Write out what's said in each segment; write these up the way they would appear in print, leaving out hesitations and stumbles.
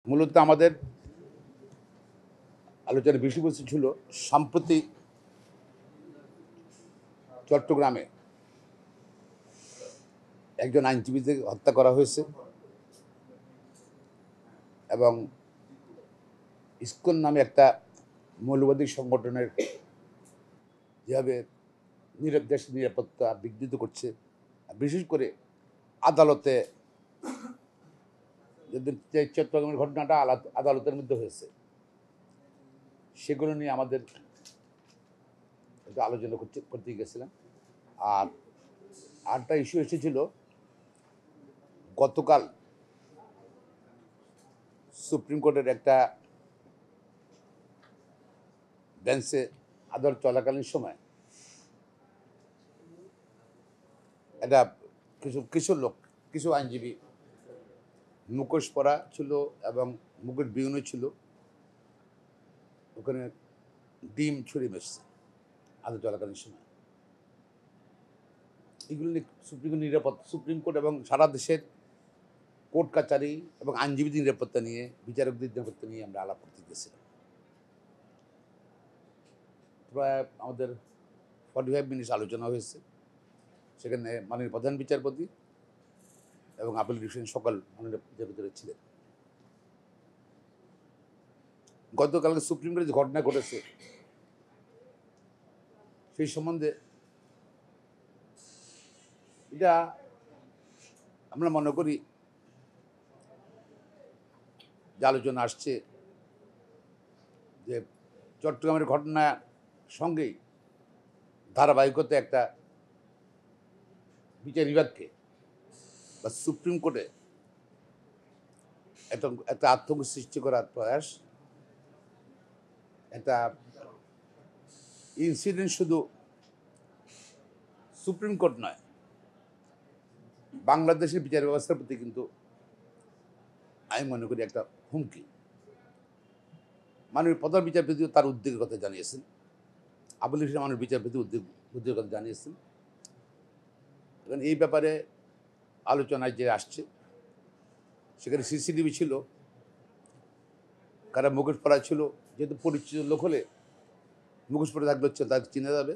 মূলত আমাদের আলোচনার বিষয়বস্তু ছিল সম্প্রতি চট্টগ্রামে একজন আইনজীবীকে হত্যা করা হয়েছে এবং ইসকন নামে একটা মৌলবাদী সংগঠনের যেভাবে দেশ নিরাপত্তা বিঘ্নিত করছে, বিশেষ করে আদালতে যে চট্টগ্রামের ঘটনাটা আদালতের মধ্যে হয়েছে সেগুলো নিয়ে আমাদের একটু আলোচনা করতে গেছিলাম। আর আরেকটা ইস্যু এসেছিল গতকাল সুপ্রিম কোর্টের একটা বেঞ্চে আদালত চলাকালীন সময় একটা কিছু আইনজীবী মুখোশ পরা ছিল এবং মুখোশ বিহীনও ছিল, ওখানে ডিম ছুরি মেশছে আদালত চলাকালীন সময়। এগুলো নিয়ে সুপ্রিম কোর্ট এবং সারা দেশের কোর্ট কাচারি এবং আইনজীবীদের নিরাপত্তা নিয়ে, বিচারকদের নিরাপত্তা নিয়ে আমরা আলাপ করতে গেছিলাম। প্রায় আমাদের 45 মিনিট আলোচনা হয়েছে। সেখানে মাননীয় প্রধান বিচারপতি এবং আপিল ডিভিশনের সকল মাননীয় বিচারপতিরা ছিলেন। গতকালকে সুপ্রিম কোর্টে যে ঘটনা ঘটেছে সেই সম্বন্ধে এটা আমরা মনে করি যে আলোচনা আসছে যে চট্টগ্রামের ঘটনার সঙ্গেই ধারাবাহিকতা একটা বিচার বিভাগকে বা সুপ্রিম কোর্টে একটা আতঙ্ক সৃষ্টি করার প্রয়াস। একটা ইনসিডেন্ট শুধু সুপ্রিম কোর্ট নয়, বাংলাদেশের বিচার ব্যবস্থার প্রতি কিন্তু আমি মনে করি একটা হুমকি। মাননীয় প্রধান বিচারপতিও তার উদ্বেগের কথা জানিয়েছেন, আপিল ডিভিশনের মাননীয় বিচারপতি উদ্বেগের কথা জানিয়েছেন। এবং এই ব্যাপারে আলোচনায় যে আসছে সেখানে সিসিটিভি ছিল, কারা মুখোশ পরা ছিল, যেহেতু পরিচিত লোক হলে মুখোশ পরে থাকলে হচ্ছে তাকে চিনে যাবে।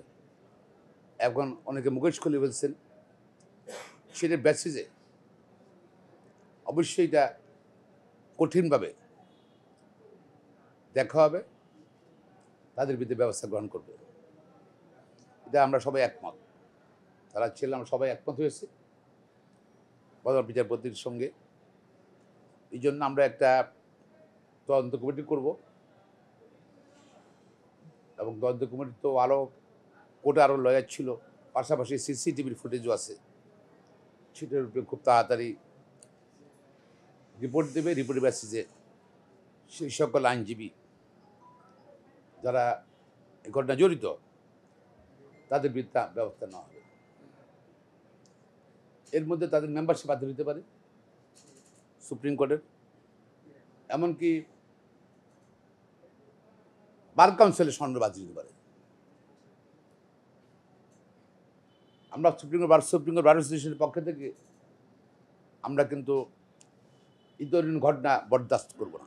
এখন অনেকে মুখোশ খুলে ফেলছেন, সেটার বেসিসে অবশ্যই এটা কঠিনভাবে দেখা হবে, তাদের বিরুদ্ধে ব্যবস্থা গ্রহণ করবে। এটা আমরা সবাই একমত, তারা ছিলাম, সবাই একমত হয়েছে প্রধান বিচারপতির সঙ্গে। এই জন্য আমরা একটা তদন্ত কমিটি করব এবং তদন্ত কমিটি তো কোর্টে আরও লয়ার ছিল, পাশাপাশি সিসিটিভির ফুটেজও আছে। সেটার উপরে খুব তাড়াতাড়ি রিপোর্ট দেবে, রিপোর্টের বেসিসে সেই সকল আইনজীবী যারা এই ঘটনা জড়িত তাদের বিরুদ্ধে ব্যবস্থা নেওয়া হবে। এর মধ্যে তাদের মেম্বারশিপ বাতিল হতে পারে সুপ্রিম কোর্টের, এমনকি বার কাউন্সিলের সনদ বাতিল হতে পারে। আমরা সুপ্রিম কোর্ট বার অ্যাসোসিয়েশনের পক্ষ থেকে আমরা কিন্তু এই ধরনের ঘটনা বরদাস্ত করব না।